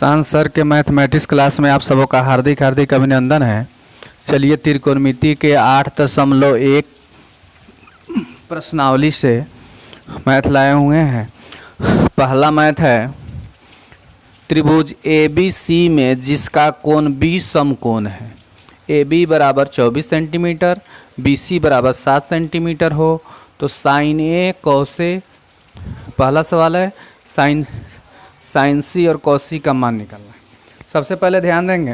शान सर के mathematics class में आप सबों का हार्दिक हार्दिक अभिनंदन है। चलिए त्रिकोणमिति के 8.1 प्रश्नावली से मैथ लाए हुए हैं। पहला मैथ है त्रिभुज ABC में जिसका कोण 20 समकोण है। AB बराबर 24 सेंटीमीटर, BC बराबर 7 सेंटीमीटर हो तो साइन A cos A, पहला सवाल है साइन C और cos C का मान निकालना है। सबसे पहले ध्यान देंगे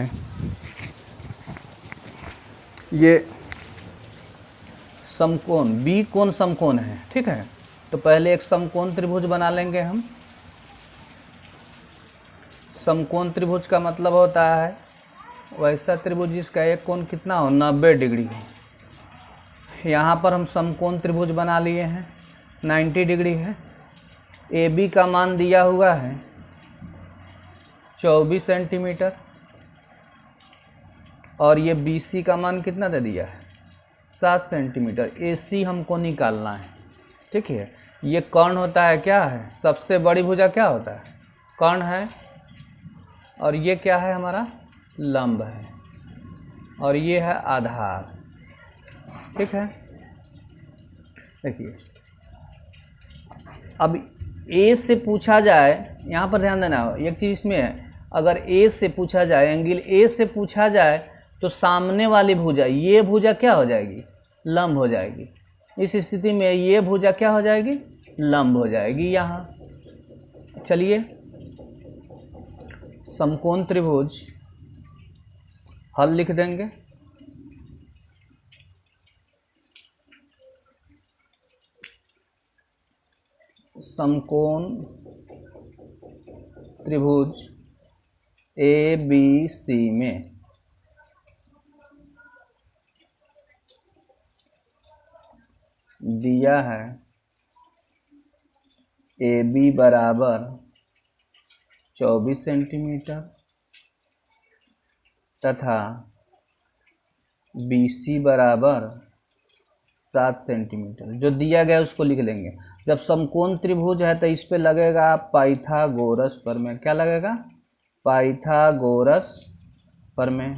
ये समकोण B कोण समकोण है, ठीक है। तो पहले एक समकोण त्रिभुज बना लेंगे हम। समकोण त्रिभुज का मतलब होता है वैसा त्रिभुज जिसका एक कोण कितना हो, 90 डिग्री हो। यहाँ पर हम समकोण त्रिभुज बना लिए हैं, 90 डिग्री है। AB का मान दिया हुआ है 24 सेंटीमीटर और ये BC का मान कितना दे दिया है, 7 सेंटीमीटर। AC हमको निकालना है, ठीक है। ये कर्ण होता है, क्या है, सबसे बड़ी भुजा क्या होता है, कर्ण है। और ये क्या है, हमारा लंब है और ये है आधार, ठीक है। देखिए अब A से पूछा जाए, यहाँ पर ध्यान देना एक चीज़ इसमें है, अगर A से पूछा जाए, एंगल A से पूछा जाए तो सामने वाली भुजा, ये भुजा क्या हो जाएगी, लंब हो जाएगी। इस स्थिति में ये भुजा क्या हो जाएगी, लंब हो जाएगी यहाँ। चलिए समकोण त्रिभुज हल लिख देंगे। समकोण त्रिभुज ABC में दिया है AB बराबर 24 सेंटीमीटर तथा BC बराबर 7 सेंटीमीटर। जो दिया गया उसको लिख लेंगे। जब समकोण त्रिभुज है तो इस पे लगेगा पाइथागोरस प्रमेय। क्या लगेगा, पाइथागोरस प्रमेय।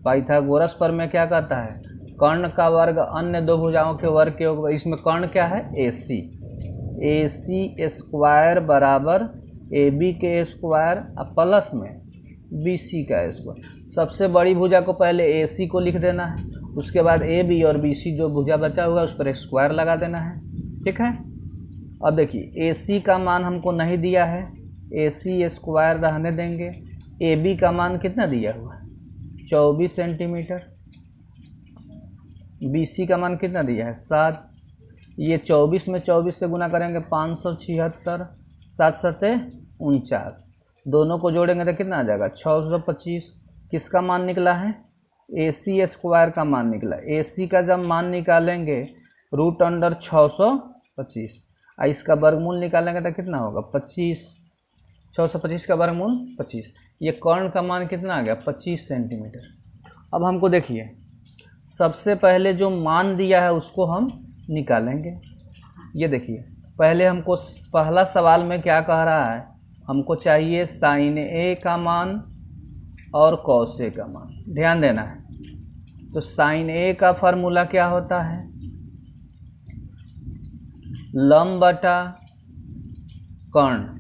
पाइथागोरस प्रमेय क्या कहता है, कर्ण का वर्ग अन्य दो भुजाओं के वर्ग के योग। इसमें कर्ण क्या है, AC। AC स्क्वायर बराबर AB के स्क्वायर प्लस में BC का स्क्वायर। सबसे बड़ी भुजा को पहले AC को लिख देना है, उसके बाद AB और BC जो भुजा बचा हुआ है उस पर स्क्वायर लगा देना है, ठीक है। अब देखिए AC का मान हमको नहीं दिया है, AC स्क्वायर रहने देंगे। AB का मान कितना दिया हुआ है, 24 सेंटीमीटर। BC का मान कितना दिया है, 7। ये 24 में 24 से गुना करेंगे 576, 7 सते 49। दोनों को जोड़ेंगे तो कितना आ जाएगा, 625। किसका मान निकला है, AC स्क्वायर का मान निकला। AC का जब मान निकालेंगे रूट अंडर 625, इसका वर्गमूल निकालेंगे तो कितना होगा, 25। 625 का वर्गमूल 25। ये कर्ण का मान कितना आ गया, 25 सेंटीमीटर। अब हमको देखिए सबसे पहले जो मान दिया है उसको हम निकालेंगे। ये देखिए पहले हमको पहला सवाल में क्या कह रहा है, हमको चाहिए साइन A का मान और cos A का मान। ध्यान देना है, तो साइन A का फार्मूला क्या होता है, लंब बटा कर्ण।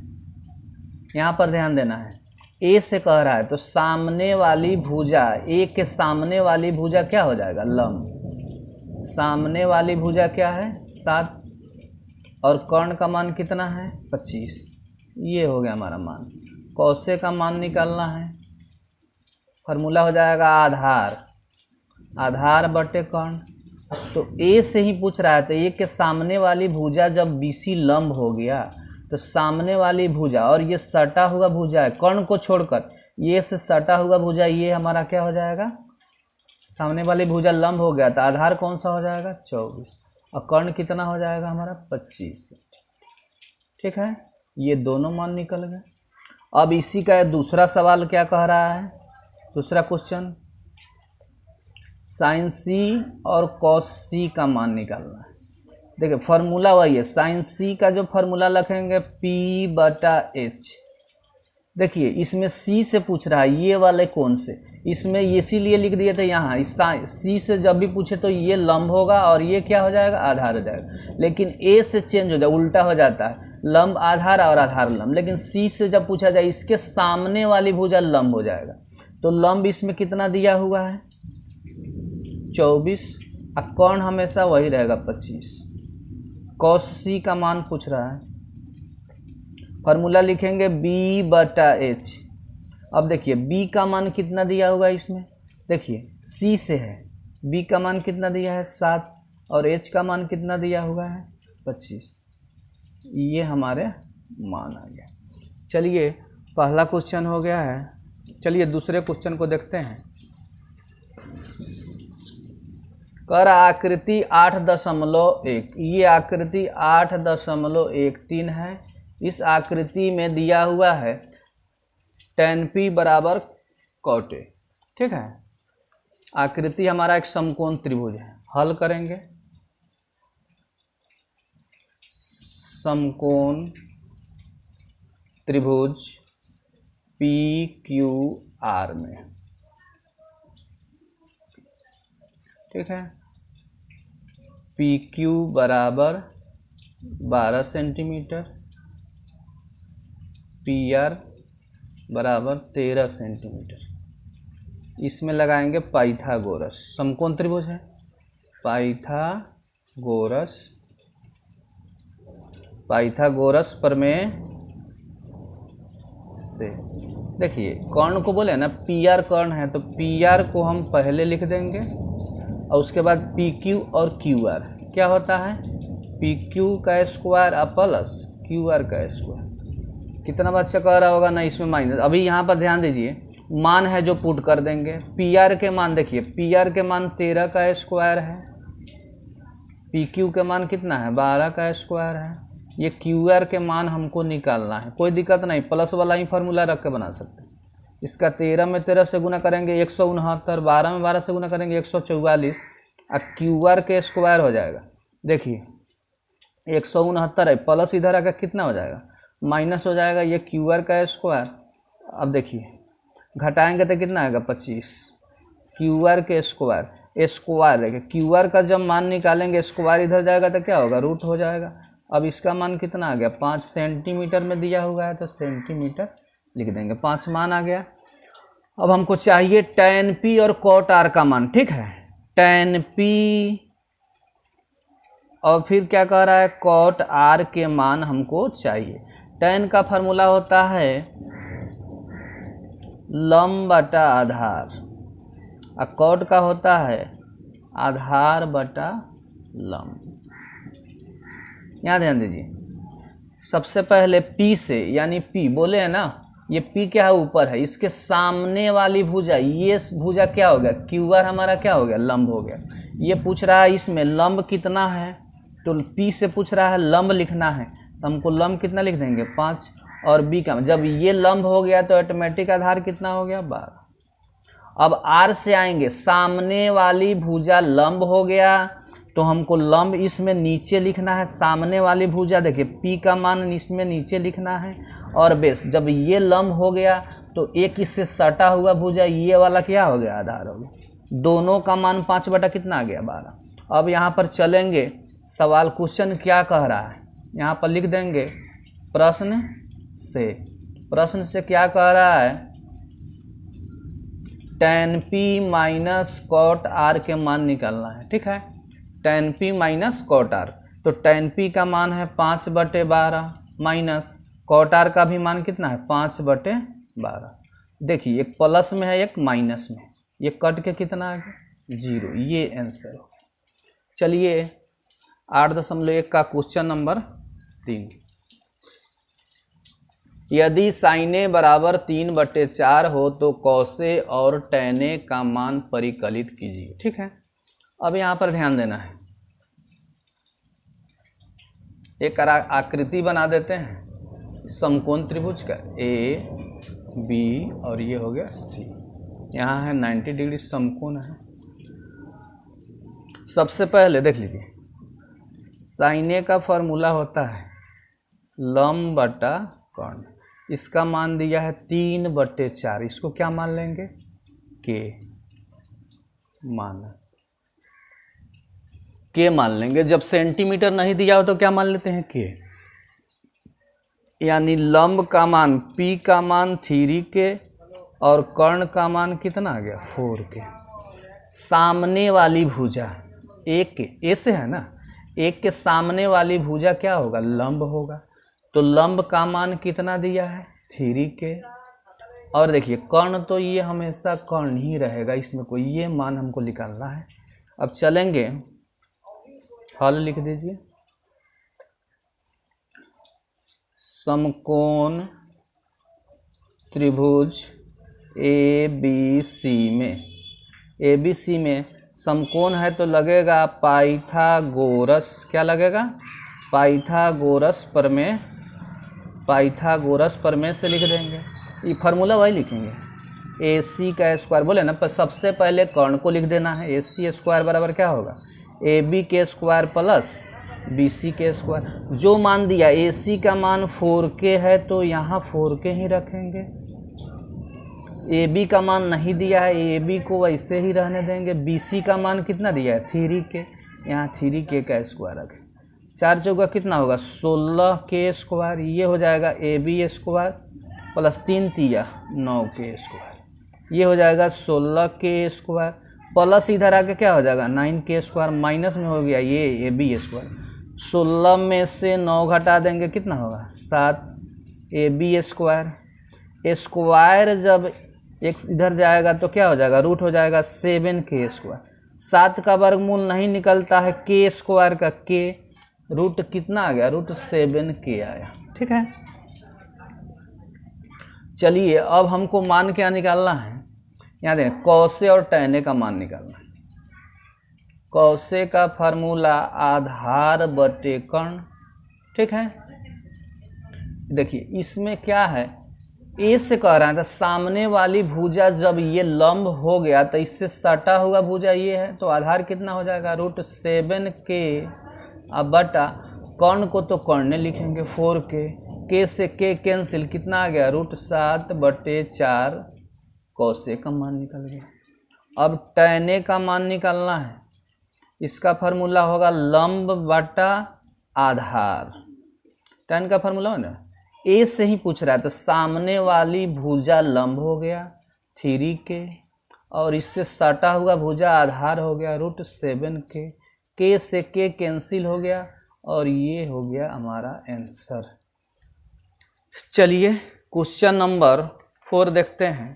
यहाँ पर ध्यान देना है, A से कह रहा है तो सामने वाली भुजा, A के सामने वाली भुजा क्या हो जाएगा, लंब। सामने वाली भुजा क्या है, 7 और कर्ण का मान कितना है, 25। ये हो गया हमारा मान। cos A का मान निकालना है, फार्मूला हो जाएगा आधार, आधार बटे कर्ण। तो A से ही पूछ रहा है तो A के सामने वाली भुजा जब BC लंब हो गया तो सामने वाली भुजा, और ये सटा हुआ भुजा है कर्ण को छोड़कर, ये से सटा हुआ भुजा ये हमारा क्या हो जाएगा, सामने वाली भुजा लंब हो गया तो आधार कौन सा हो जाएगा, 24। और कर्ण कितना हो जाएगा हमारा, 25, ठीक है। ये दोनों मान निकल गए। अब इसी का दूसरा सवाल क्या कह रहा है, दूसरा क्वेश्चन, साइन C और cos C का मान निकालना है। देखिए फॉर्मूला वही है, साइन सी का जो फॉर्मूला लिखेंगे P/H। देखिए इसमें सी से पूछ रहा है, ये वाले कौन से, इसमें इसीलिए लिख दिए थे यहाँ, इस सी से जब भी पूछे तो ये लंब होगा और ये क्या हो जाएगा, आधार हो जाएगा। लेकिन ए से चेंज हो जाए, उल्टा हो जाता है, लंब आधार और आधार लंब। लेकिन सी से जब पूछा जाए इसके सामने वाली भुजा लंब हो जाएगा। तो लंब इसमें कितना दिया हुआ है 24, और कोण हमेशा वही रहेगा 25। कॉस सी का मान पूछ रहा है, फॉर्मूला लिखेंगे B/H। अब देखिए B का मान कितना दिया हुआ है इसमें, देखिए C से है, B का मान कितना दिया है 7 और H का मान कितना दिया हुआ है 25। ये हमारे मान आ गया। चलिए पहला क्वेश्चन हो गया है, चलिए दूसरे क्वेश्चन को देखते हैं। कर आकृति 8.1, ये आकृति 8.13 है। इस आकृति में दिया हुआ है tan P बराबर cot A, ठीक है। आकृति हमारा एक समकोण त्रिभुज है, हल करेंगे। समकोण त्रिभुज PQR में, ठीक है। PQ बराबर 12 सेंटीमीटर, PR बराबर 13 सेंटीमीटर। इसमें लगाएंगे पाइथागोरस, समकोण त्रिभुज है, पाइथागोरस प्रमेय से। देखिए कर्ण को बोले ना PR कर्ण है, तो PR को हम पहले लिख देंगे और उसके बाद PQ और QR क्या होता है, PQ का स्क्वायर प्लस QR का स्क्वायर। कितना बच्चा कह रहा होगा ना इसमें माइनस, अभी यहाँ पर ध्यान दीजिए, मान है जो पुट कर देंगे। PR के मान देखिए, PR के मान 13 का स्क्वायर है, PQ के मान कितना है 12 का स्क्वायर है। ये QR के मान हमको निकालना है, कोई दिक्कत नहीं, प्लस वाला ही फार्मूला रख के बना सकते हैं। इसका 13 में 13 से गुना करेंगे 169, 12 में 12 से गुना करेंगे 144, और QR के स्क्वायर हो जाएगा। देखिए 169 है, प्लस इधर आकर कितना हो जाएगा, माइनस हो जाएगा, ये QR का स्क्वायर। अब देखिए घटाएंगे तो कितना आएगा 25, QR के स्क्वायर देखिए QR का जब मान निकालेंगे स्क्वायर इधर जाएगा तो क्या होगा, रूट हो जाएगा। अब इसका मान कितना आ गया 5 सेंटीमीटर में दिया हुआ है, तो सेंटीमीटर लिख देंगे, 5 मान आ गया। अब हमको चाहिए tan P और cot R का मान, ठीक है। tan P और फिर क्या कह रहा है cot R के मान हमको चाहिए। tan का फार्मूला होता है लंब बटा आधार, और cot का होता है आधार बटा लंब। यहाँ ध्यान दीजिए, सबसे पहले P से, यानी P बोले हैं ना, ये P क्या है ऊपर है, इसके सामने वाली भुजा, ये भुजा क्या हो गया QR हमारा क्या हो गया लंब हो गया। ये पूछ रहा है इसमें लंब कितना है, तो P से पूछ रहा है लंब लिखना है, तो हमको लंब कितना लिख देंगे 5, और B का जब ये लंब हो गया तो ऑटोमेटिक आधार कितना हो गया 12। अब R से आएंगे, सामने वाली भुजा लंब हो गया, तो हमको लंब इसमें नीचे लिखना है, सामने वाली भुजा देखिए P का मान इसमें नीचे लिखना है, और बेस जब ये लंब हो गया तो एक इससे सटा हुआ भुजा ये वाला क्या हो गया आधार हो गया। दोनों का मान 5 बटा कितना आ गया 12। अब यहाँ पर चलेंगे, सवाल क्वेश्चन क्या कह रहा है, यहाँ पर लिख देंगे प्रश्न से क्या कह रहा है, tan P minus cot R के मान निकालना है, ठीक है। tan P minus cot R, तो tan P का मान है 5/12 माइनस cot R का भी मान कितना है 5/12। देखिए एक प्लस में है एक माइनस में, ये कट के कितना आ गया 0, ये आंसर हो। चलिए 8.1 का क्वेश्चन नंबर 3। यदि sin A बराबर 3/4 हो तो cos A और tan A का मान परिकलित कीजिए, ठीक है। अब यहाँ पर ध्यान देना है, एक आकृति बना देते हैं समकोण त्रिभुज का A B और ये हो गया C, यहाँ है 90 डिग्री समकोण है। सबसे पहले देख लीजिए साइन ए का फॉर्मूला होता है लंब बटा कर्ण। इसका मान दिया है 3/4। इसको क्या मान लेंगे? के मान लेंगे। जब सेंटीमीटर नहीं दिया हो तो क्या मान लेते हैं? के। यानी लंब का मान P का मान 3K और कर्ण का मान कितना आ गया? 4K। सामने वाली भुजा एक के ए से है ना, एक के सामने वाली भुजा क्या होगा? लंब होगा। तो लंब का मान कितना दिया है? 3K। और देखिए कर्ण तो ये हमेशा कर्ण ही रहेगा, इसमें कोई ये मान हमको निकालना है। अब चलेंगे, हल लिख दीजिए। समकोण त्रिभुज ABC में समकोण है तो लगेगा पाइथागोरस। क्या लगेगा? पाइथागोरस प्रमेय से लिख देंगे। ये फार्मूला वही लिखेंगे, AC का स्क्वायर बोले ना, पर सबसे पहले कर्ण को लिख देना है। AC स्क्वायर बराबर क्या होगा? AB के स्क्वायर प्लस BC के स्क्वायर। जो मान दिया AC का मान 4K है तो यहाँ 4K ही रखेंगे। AB का मान नहीं दिया है, AB को वैसे ही रहने देंगे। BC का मान कितना दिया है? 3K, यहाँ 3K का स्क्वायर रखें। 4 चौका कितना होगा? 16K square. ये हो जाएगा AB स्क्वायर प्लस 3 तिया 9K स्क्वायर। ये हो जाएगा 16K स्क्वायर प्लस इधर आके क्या हो जाएगा? 9K square. माइनस में हो गया ये AB स्क्वायर। 16 में से 9 घटा देंगे, कितना होगा? 7 AB स्क्वायर। स्क्वायर जब एक इधर जाएगा तो क्या हो जाएगा? रूट हो जाएगा 7K स्क्वायर। 7 का वर्गमूल नहीं निकलता है K स्क्वायर का, K रूट कितना आ गया? रूट 7K आया। ठीक है, चलिए अब हमको मान क्या निकालना है? यहाँ देखें, कौसे और टैने का मान निकालना है। कौसे का फार्मूला आधार बटे कर्ण। ठीक है, देखिए इसमें क्या है, ए से कह रहा है तो सामने वाली भुजा जब ये लंब हो गया तो इससे सटा हुआ भुजा ये है, तो आधार कितना हो जाएगा? Root 7K। अब बटा कर्ण को तो कर्ण लिखेंगे 4K। K से K कैंसिल, कितना आ गया? रूट 7/4। कौसे का मान निकल गया। अब टैने का मान निकालना है। इसका फार्मूला होगा लंब बटा आधार। टैन का फार्मूला है ना, ए से ही पूछ रहा है तो सामने वाली भुजा लंब हो गया 3K और इससे सटा हुआ भुजा आधार हो गया रूट 7K। K से K कैंसिल हो गया और ये हो गया हमारा आंसर। चलिए क्वेश्चन नंबर 4 देखते हैं।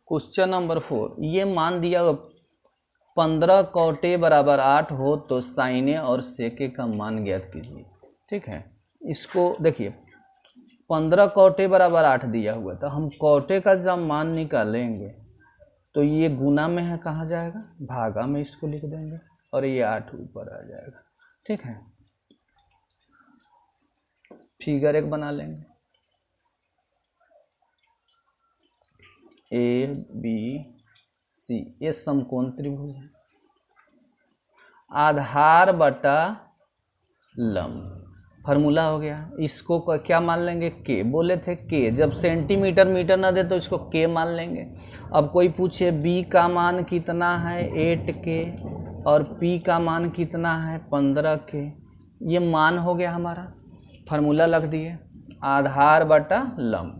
क्वेश्चन नंबर 4, ये मान दिया 15 कौटे बराबर 8 हो तो साइने और सेके का मान ज्ञात कीजिए। ठीक है, इसको देखिए 15 कौटे बराबर 8 दिया हुआ था, हम कौटे का जब मान निकालेंगे तो ये गुना में है, कहाँ जाएगा? भागा में इसको लिख देंगे और ये 8 ऊपर आ जाएगा। ठीक है, फिगर 1 बना लेंगे। ABC ये समकोण त्रिभुज है। आधार बटा लंब फार्मूला हो गया। इसको क्या मान लेंगे? के बोले थे के, जब सेंटीमीटर मीटर ना दे तो इसको के मान लेंगे। अब कोई पूछे बी का मान कितना है? 8K और पी का मान कितना है? 15K। ये मान हो गया हमारा, फार्मूला लग दिए आधार बटा लंब।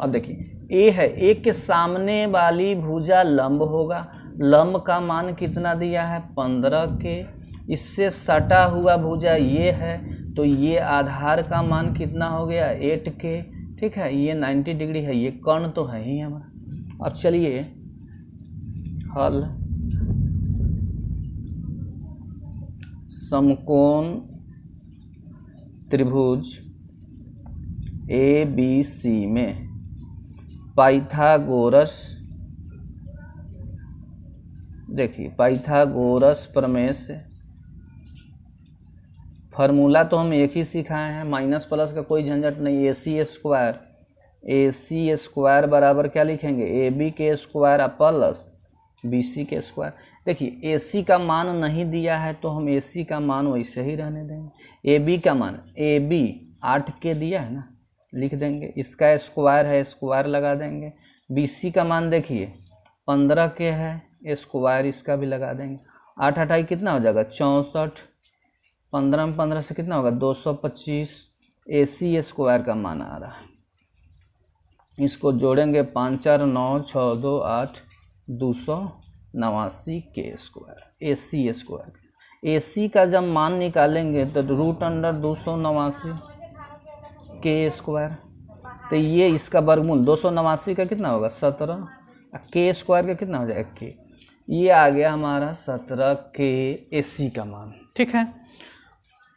अब देखिए ए है, ए के सामने वाली भुजा लंब होगा, लंब का मान कितना दिया है? 15K। इससे सटा हुआ भुजा ये है तो ये आधार का मान कितना हो गया? 8K। ठीक है, ये 90 डिग्री है, ये कर्ण तो है ही हमारा। अब चलिए हल। समकोण त्रिभुज ABC में पाइथागोरस, देखिए पाइथागोरस प्रमेय से फार्मूला तो हम एक ही सिखाए हैं, माइनस प्लस का कोई झंझट नहीं। AC स्क्वायर बराबर क्या लिखेंगे? AB के स्क्वायर प्लस BC के स्क्वायर। देखिए AC का मान नहीं दिया है तो हम AC का मान वैसे ही रहने देंगे। AB का मान AB 8 के दिया है ना, लिख देंगे, इसका स्क्वायर है, स्क्वायर लगा देंगे। BC का मान देखिए 15 के है, स्क्वायर इसका भी लगा देंगे। 8 8 कितना हो जाएगा 64, 15 में 15 से कितना होगा 225। AC स्क्वायर का मान आ रहा है, इसको जोड़ेंगे 5 4 9 6 2 8 289 के स्क्वायर। AC स्क्वायर, AC का जब मान निकालेंगे तो √289 के स्क्वायर, तो ये इसका वर्गमूल 289 का कितना होगा 17, के स्क्वायर का कितना हो जाएगा के, ये आ गया हमारा 17 के AC का मान। ठीक है,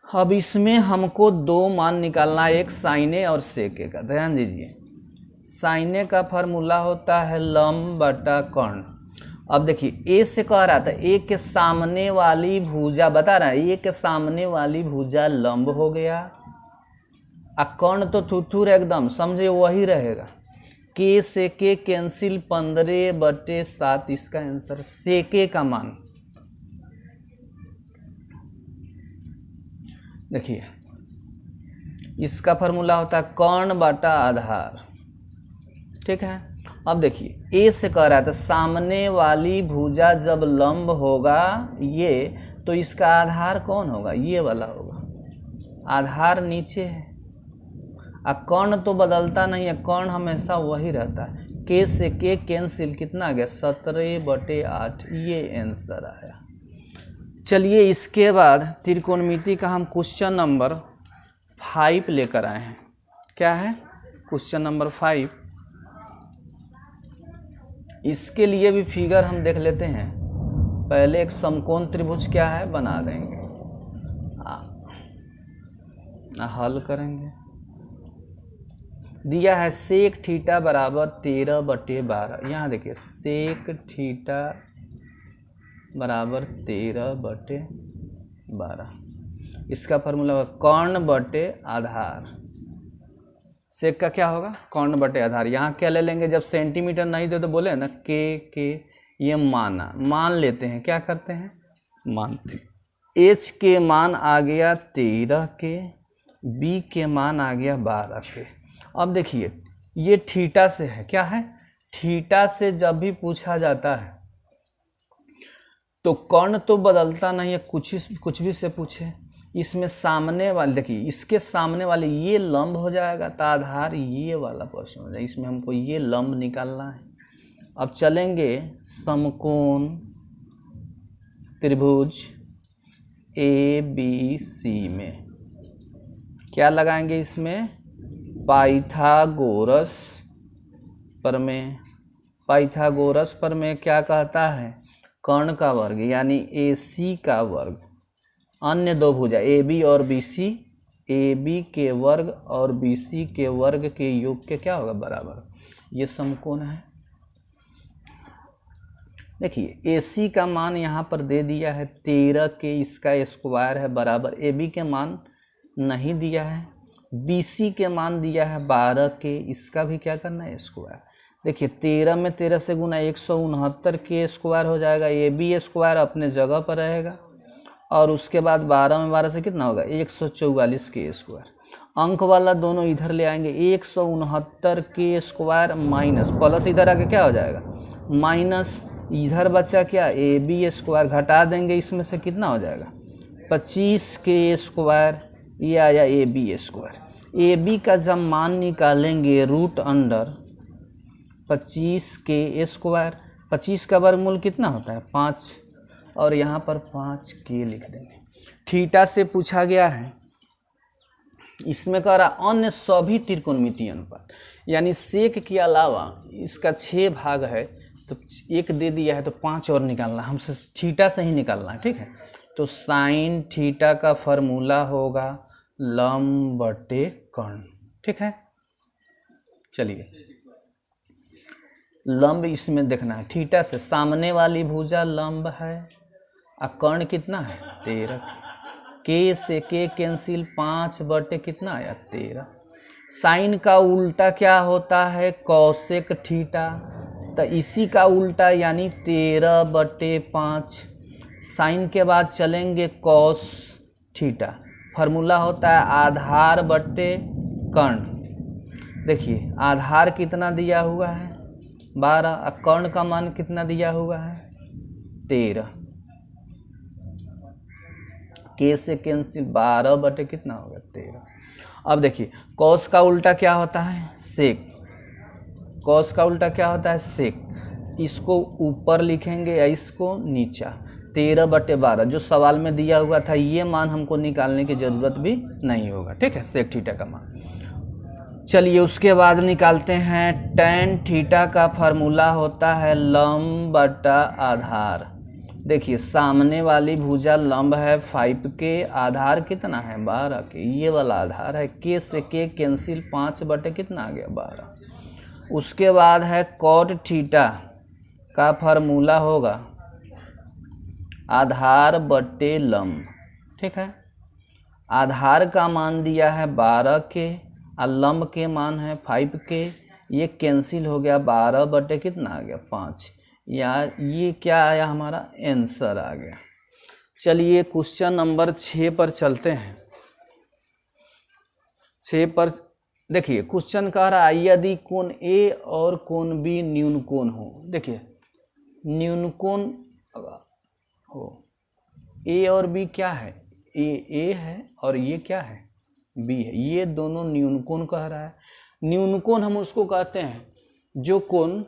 अब इसमें हमको दो मान निकालना है, एक साइने और सेके का। ध्यान दीजिए, साइने का फार्मूला होता है लंब बटा कर्ण। अब देखिए ए से कह रहा था ए के सामने वाली भुजा, बता रहा है ए के सामने वाली भुजा लंब हो गया, कर्ण तो ठुठुर एकदम समझे वही रहेगा। के से के कैंसिल 15/7 इसका आंसर। सेके का मान देखिए, इसका फार्मूला होता है कर्ण बटा आधार। ठीक है, अब देखिए ए से कह रहा था सामने वाली भुजा जब लंब होगा ये, तो इसका आधार कौन होगा, ये वाला होगा, आधार नीचे है। कर्ण तो बदलता नहीं है, कर्ण हमेशा वही रहता है। के से के कैंसिल कितना आ गया 17/8, ये आंसर आया। चलिए इसके बाद त्रिकोणमिति का हम क्वेश्चन नंबर 5 लेकर आए हैं। क्या है क्वेश्चन नंबर 5। इसके लिए भी फिगर हम देख लेते हैं। पहले एक समकोण त्रिभुज क्या है बना देंगे, हल करेंगे। दिया है सेक थीटा बराबर 13/12। यहाँ देखिए सेक थीटा बराबर 13/12, इसका फार्मूला होगा कर्ण बटे आधार। सेक का क्या होगा कर्ण बटे आधार। यहाँ क्या ले लेंगे, जब सेंटीमीटर नहीं दे तो बोले ना के ये मान लेते हैं, क्या करते हैं मानते। एच के मान आ गया 13 के, बी के मान आ गया 12 के। अब देखिए ये थीटा से है, क्या है थीटा से जब भी पूछा जाता है तो कर्ण तो बदलता नहीं है, कुछ भी से पूछे। इसमें सामने वाले देखिए, इसके सामने वाले ये लंब हो जाएगा तो आधार ये वाला प्रश्न हो जाएगा। इसमें हमको ये लंब निकालना है। अब चलेंगे समकोण त्रिभुज ABC में, क्या लगाएंगे इसमें पाइथागोरस प्रमेय। पाइथागोरस प्रमेय क्या कहता है कर्ण का वर्ग यानी AC का वर्ग, अन्य दो भुजा AB और BC, AB के वर्ग और BC के वर्ग के योग के क्या होगा बराबर, ये समकोण है। देखिए AC का मान यहाँ पर दे दिया है 13 के, इसका स्क्वायर है बराबर, AB के मान नहीं दिया है, BC के मान दिया है 12 के, इसका भी क्या करना है स्क्वायर। देखिए 13 में 13 से गुना 169 के स्क्वायर हो जाएगा, AB स्क्वायर अपने जगह पर रहेगा, और उसके बाद 12 में 12 से कितना होगा 144 के स्क्वायर। अंक वाला दोनों इधर ले आएंगे, 169 के स्क्वायर माइनस प्लस इधर आके क्या हो जाएगा माइनस, इधर बचा क्या AB स्क्वायर, घटा देंगे इसमें से कितना हो जाएगा 25 के स्क्वायर, ये आया AB स्क्वायर। AB का जब मान निकालेंगे √25 के स्क्वायर, 25 का वर्गमूल कितना होता है 5, और यहाँ पर 5 के लिख देंगे। थीटा से पूछा गया है, इसमें कह रहा अन्य सभी त्रिकोणमितीय अनुपात, यानी सेक के अलावा इसका 6 भाग है तो 1 दे दिया है तो 5 और निकालना, हमसे थीटा से ही निकालना है। ठीक है, तो साइन थीटा का फॉर्मूला होगा लंब बटे कर्ण। ठीक है, चलिए लंब इसमें देखना है, थीटा से सामने वाली भुजा लंब है, कर्ण कितना है 13, के से के कैंसिल 5 बटे कितना आया 13। साइन का उल्टा क्या होता है कौसेक थीटा, तो इसी का उल्टा यानी 13/5। साइन के बाद चलेंगे कॉस थीटा। फार्मूला होता है आधार बट्टे कर्ण। देखिए आधार कितना दिया हुआ है 12 और कर्ण का मान कितना दिया हुआ है 13। के से कैंसिल 12 बटे कितना होगा 13। अब देखिए कॉस का उल्टा क्या होता है सेक। कॉस का उल्टा क्या होता है सेक। इसको ऊपर लिखेंगे या इसको नीचा। 13/12 जो सवाल में दिया हुआ था ये मान हमको निकालने की जरूरत भी नहीं होगा। ठीक है सेक थीटा का मान। चलिए उसके बाद निकालते हैं tan थीटा का फार्मूला होता है लंब बटा आधार। देखिए सामने वाली भुजा लंब है 5 के, आधार कितना है 12 के, ये वाला आधार है। के से के कैंसिल 5 बटे कितना आ गया 12। उसके बाद है कॉट थीटा का फार्मूला होगा आधार बटे लंब। ठीक है आधार का मान दिया है 12 के और लंब के मान है 5 के। ये कैंसिल हो गया 12 बटे कितना आ गया 5। या ये क्या आया हमारा आंसर आ गया। चलिए क्वेश्चन नंबर 6 पर चलते हैं। 6 पर देखिए क्वेश्चन कह रहा है यदि कोण ए और कोण बी न्यून कोण हो। देखिए न्यून कोण हो ए और बी क्या है ए है और ये क्या है बी है। ये दोनों न्यून कोण कह रहा है। न्यून कोण हम उसको कहते हैं जो कोण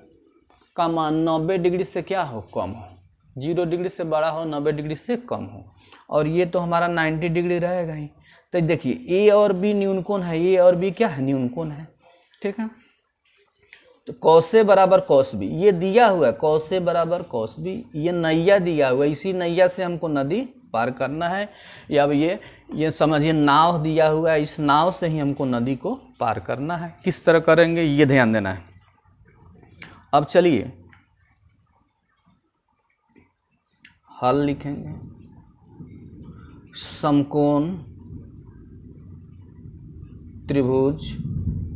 का मान 90 डिग्री से क्या हो कम हो, 0 डिग्री से बड़ा हो 90 डिग्री से कम हो। और ये तो हमारा 90 डिग्री रहेगा ही। तो देखिए ए और बी न्यून कोण है, ए और बी क्या है न्यून कोण है। ठीक है तो कॉस ए बराबर कॉस बी ये दिया हुआ है, कॉस ए बराबर कॉस बी ये नैया दिया हुआ है। इसी नैया से हमको नदी पार करना है। या अब ये समझिए नाव दिया हुआ है, इस नाव से ही हमको नदी को पार करना है। किस तरह करेंगे ये ध्यान देना है। अब चलिए हल लिखेंगे। समकोण त्रिभुज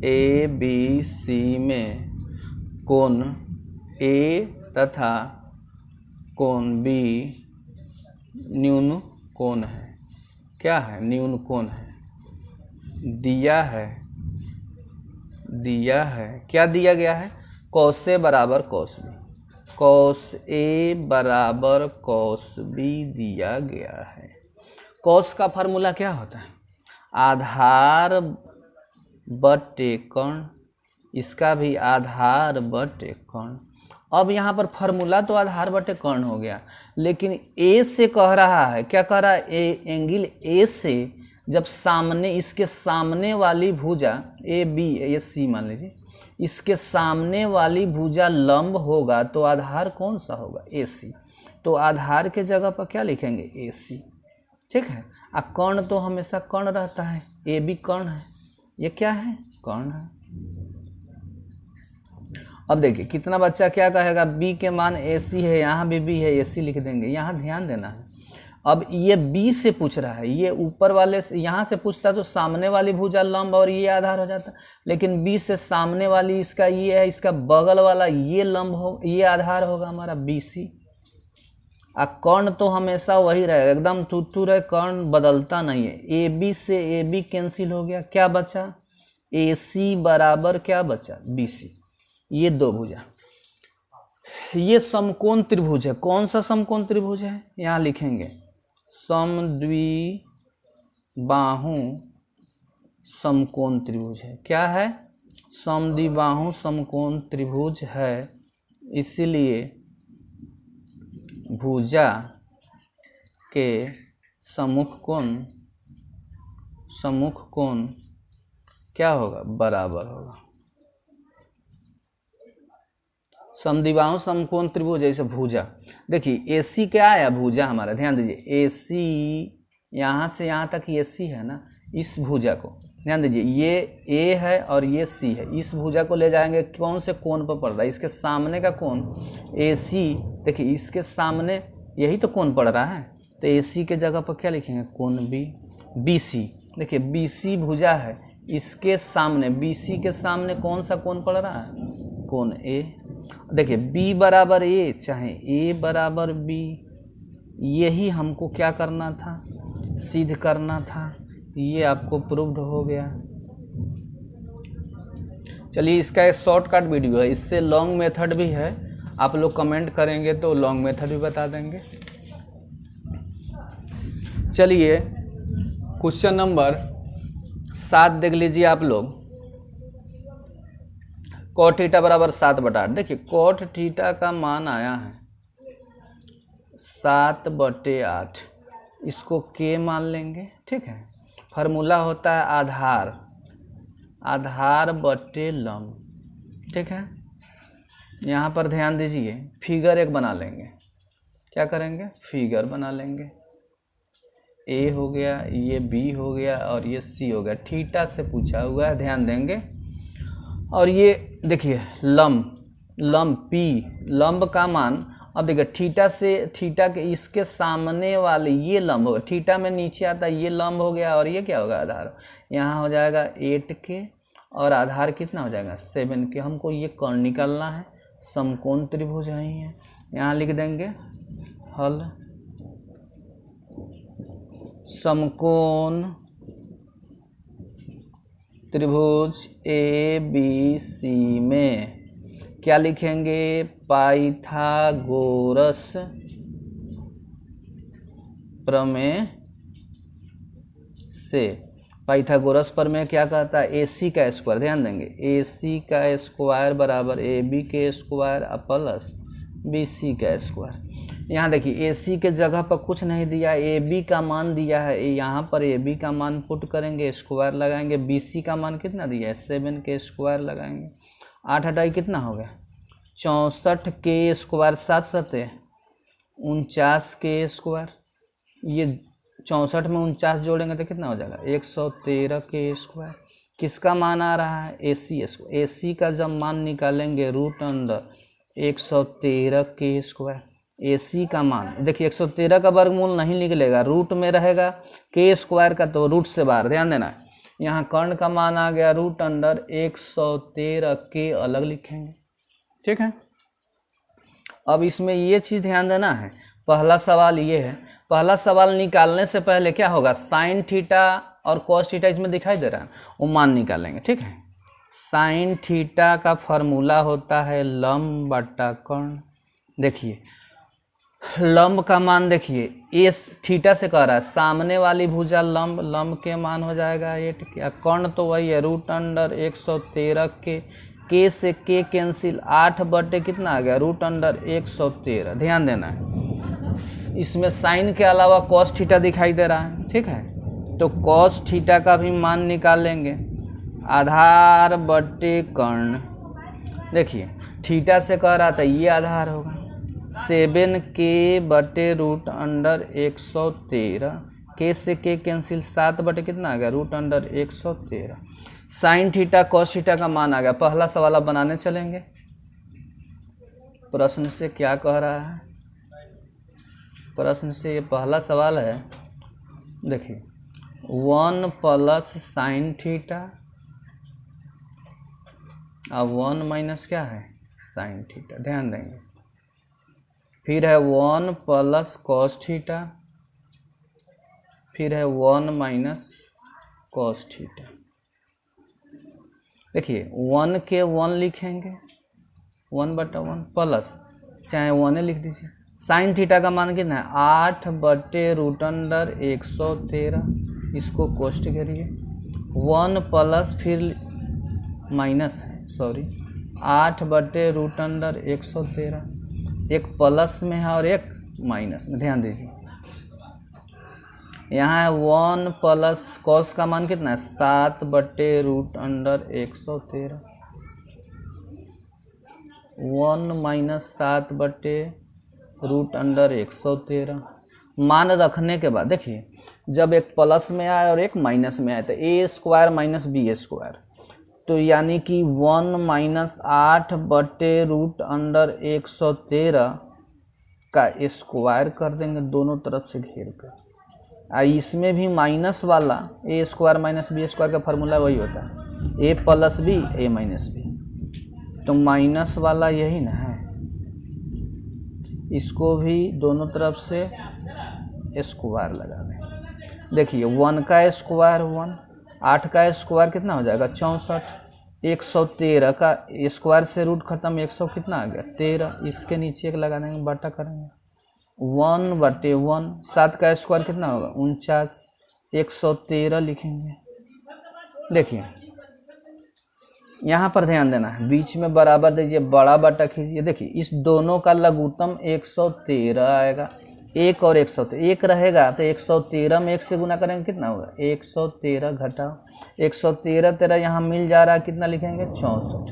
ए बी सी में कोण ए तथा कोण बी न्यून कोण है। क्या है न्यून कोण है। दिया है क्या दिया गया है कॉस ए बराबर कॉस बी। कॉस ए बराबर कॉस बी दिया गया है। कॉस का फार्मूला क्या होता है आधार बटे कर्ण। इसका भी आधार बटे कर्ण। अब यहाँ पर फार्मूला तो आधार बटे कर्ण हो गया, लेकिन ए से कह रहा है क्या कह रहा है एंगल ए से जब सामने इसके सामने वाली भुजा ए बी ए सी मान लीजिए इसके सामने वाली भुजा लंब होगा तो आधार कौन सा होगा ए सी। तो आधार के जगह पर क्या लिखेंगे ए सी। ठीक है कर्ण तो हमेशा कर्ण रहता है, ए बी कर्ण है, ये क्या है कर्ण है। अब देखिए कितना बच्चा क्या कहेगा बी के मान ए सी है, यहाँ भी बी है ए सी लिख देंगे। यहाँ ध्यान देना है अब ये बी से पूछ रहा है, ये ऊपर वाले से यहाँ से पूछता तो सामने वाली भुजा लंब और ये आधार हो जाता, लेकिन बी से सामने वाली इसका ये है, इसका बगल वाला ये लंब हो ये आधार होगा हमारा बी सी। कर्ण तो हमेशा वही रहेगा एकदम तुतुर है, कर्ण बदलता नहीं है। ए बी से ए बी कैंसिल हो गया, क्या बचा ए सी बराबर क्या बचा बी सी। ये दो भुजा ये समकोण त्रिभुज है। कौन सा समकोण त्रिभुज है यहाँ लिखेंगे समद्विबाहु समकोण त्रिभुज है। क्या है समद्विबाहु समकोण त्रिभुज है। इसीलिए भुजा के सम्मुख कोण क्या होगा बराबर होगा। समद्विबाहु समकोण त्रिभुज जैसे भुजा देखिए ए सी क्या आया भुजा हमारा, ध्यान दीजिए ए सी यहाँ से यहाँ तक ये सी है ना, इस भुजा को ध्यान दीजिए ये ए है और ये सी है, इस भुजा को ले जाएंगे कौन से कोण पर पड़ रहा है इसके सामने का कोण ए सी। देखिए इसके सामने यही तो कोण पड़ रहा है, तो ए सी के जगह पर क्या लिखेंगे कोण बी बी सी। देखिए बी सी भुजा है, इसके सामने बी सी के सामने कौन सा कोण पड़ रहा है कोण ए। देखिए b बराबर a चाहे a बराबर b, यही हमको क्या करना था, सिद्ध करना था। ये आपको प्रूव्ड हो गया। चलिए इसका एक शॉर्टकट वीडियो है, इससे लॉन्ग मेथड भी है, आप लोग कमेंट करेंगे तो लॉन्ग मेथड भी बता देंगे। चलिए क्वेश्चन नंबर 7 देख लीजिए आप लोग। कॉट थीटा बराबर 7/8। देखिए कॉट थीटा का मान आया है 7/8, इसको के मान लेंगे, ठीक है। फार्मूला होता है आधार बटे लंब, ठीक है। यहाँ पर ध्यान दीजिए, फिगर एक बना लेंगे। क्या करेंगे, फिगर बना लेंगे। ए हो गया, ये बी हो गया और ये सी हो गया। थीटा से पूछा हुआ है, ध्यान देंगे। और ये देखिए लंब पी, लंब का मान, अब देखिए थीटा के इसके सामने वाले ये लंब होगा, थीटा में नीचे आता है ये लंब हो गया, और ये क्या होगा, आधार। यहाँ हो जाएगा 8 के और आधार कितना हो जाएगा 7 के। हमको ये कर्ण निकालना है, समकोण त्रिभुज है ही है। यहाँ लिख देंगे हल समकोण त्रिभुज ए बी सी में क्या लिखेंगे, पाइथागोरस प्रमेय से। पाइथागोरस प्रमेय क्या कहता है, AC का स्क्वायर, ध्यान देंगे AC का स्क्वायर बराबर AB के स्क्वायर प्लस BC का स्क्वायर। यहाँ देखिए AC के जगह पर कुछ नहीं दिया, AB का मान दिया है, यहाँ पर AB का मान पुट करेंगे, स्क्वायर लगाएंगे। BC का मान कितना दिया है 7 के स्क्वायर लगाएंगे। 8 हटाई कितना हो गया 64 के स्क्वायर, 7 सते 49 के स्क्वायर। ये 64 में 49 जोड़ेंगे तो कितना हो जाएगा 113 के स्क्वायर। किसका मान आ रहा है AC का जब मान निकालेंगे रूट अंदर 113 के स्क्वायर। AC का मान देखिए 113 का वर्गमूल नहीं निकलेगा, रूट में रहेगा के स्क्वायर का, तो रूट से बाहर, ध्यान देना है। यहाँ कर्ण का मान आ गया रूट अंडर 113 के, अलग लिखेंगे, ठीक है। अब इसमें ये चीज़ ध्यान देना है, पहला सवाल ये है, पहला सवाल निकालने से पहले क्या होगा, साइन थीटा और कॉस थीटा इसमें दिखाई दे रहा है, वो मान निकालेंगे, ठीक है। साइन थीटा का फॉर्मूला होता है लंब बटा कर्ण। देखिए लंब का मान देखिए ए थीटा से कह रहा है, सामने वाली भुजा लंब के मान हो जाएगा 8 के, कर्ण तो वही है रूट अंडर 113 के से के कैंसिल, 8 बटे कितना आ गया रूट अंडर 113। ध्यान देना है, इसमें साइन के अलावा कॉस थीटा दिखाई दे रहा है, ठीक है। तो कॉस थीटा का भी मान निकालेंगे, आधार बटे कर्ण। देखिए थीटा से कह रहा था ये आधार होगा 7 के बटे रूट अंडर 113, के से के कैंसिल, 7 बटे कितना आ गया root under 113। Sine theta cos theta का मान आ गया। पहला सवाल आप बनाने चलेंगे। प्रश्न से क्या कह रहा है, प्रश्न से ये पहला सवाल है, देखिए 1 प्लस साइन थीटा और 1 माइनस क्या है साइन थीटा, ध्यान देंगे। फिर है 1 प्लस कॉस थीटा, फिर है 1 माइनस कॉस थीटा। देखिए 1 के 1 लिखेंगे, 1/1 प्लस, चाहे 1 लिख दीजिए। साइन थीटा का मान कितना है 8 बटे रूट अंडर 113, इसको कोष्ट करिए। 1 प्लस फिर माइनस है, सॉरी 8 बटे रूट अंडर 113, एक प्लस में है और एक माइनस में, ध्यान दीजिए। यहाँ है 1 प्लस कॉस का मान कितना है 7 बटे रूट अंडर 113, 1 माइनस 7 बटे रूट अंडर 113। मान रखने के बाद देखिए जब एक प्लस में आए और एक माइनस में आए तो ए स्क्वायर माइनस बी स्क्वायर, तो यानी कि 1 माइनस 8 बटे रूट अंडर 113 का स्क्वायर कर देंगे दोनों तरफ से घेर कर। इसमें भी माइनस वाला ए स्क्वायर माइनस बी स्क्वायर का फार्मूला वही होता है, ए प्लस बी ए माइनस बी। तो माइनस वाला यही ना है, इसको भी दोनों तरफ से स्क्वायर लगा दें। देखिए 1 का स्क्वायर 1, 8 का स्क्वायर कितना हो जाएगा 64, 113 का स्क्वायर से रूट खत्म, 100 कितना आ गया 13, इसके नीचे एक लगा देंगे, बटा करेंगे 1/1, 7 का स्क्वायर कितना होगा 49, 113 लिखेंगे। देखिए यहाँ पर ध्यान देना है, बीच में बराबर दीजिए, बड़ा बटा खींचिए। देखिए इस दोनों का लघुत्तम 113 आएगा, 1 और 113, 1 रहेगा तो 113 में 1 से गुना करेंगे कितना होगा 113 घटाओ 113, तेरा यहाँ मिल जा रहा है, कितना लिखेंगे 64।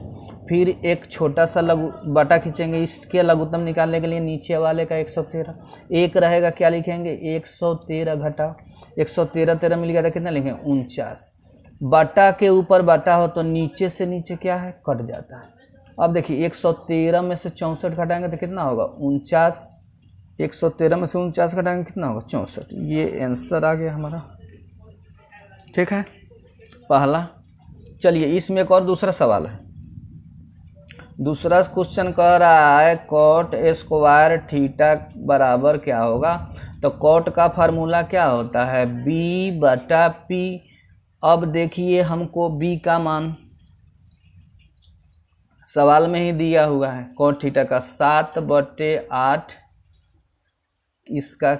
फिर एक छोटा सा लघु बटा खींचेंगे, इसके लघुत्तम निकालने के लिए नीचे वाले का 113, 1 रहेगा, क्या लिखेंगे 113 घटाओ 113, तेरा मिल गया था, कितना लिखेंगे 49। बटा के ऊपर बटा हो तो नीचे से नीचे क्या है कट जाता है। अब देखिए 113 में से 64 घटाएंगे तो कितना होगा 49, 113 में से 49 घटाएंगे कितना होगा 64। ये आंसर आ गया हमारा, ठीक है पहला। चलिए इसमें एक और दूसरा सवाल है। दूसरा क्वेश्चन कह रहा है कॉट स्क्वायर थीटा बराबर क्या होगा। तो कॉट का फार्मूला क्या होता है b/p। अब देखिए हमको b का मान सवाल में ही दिया हुआ है, कॉट थीटा का 7/8, इसका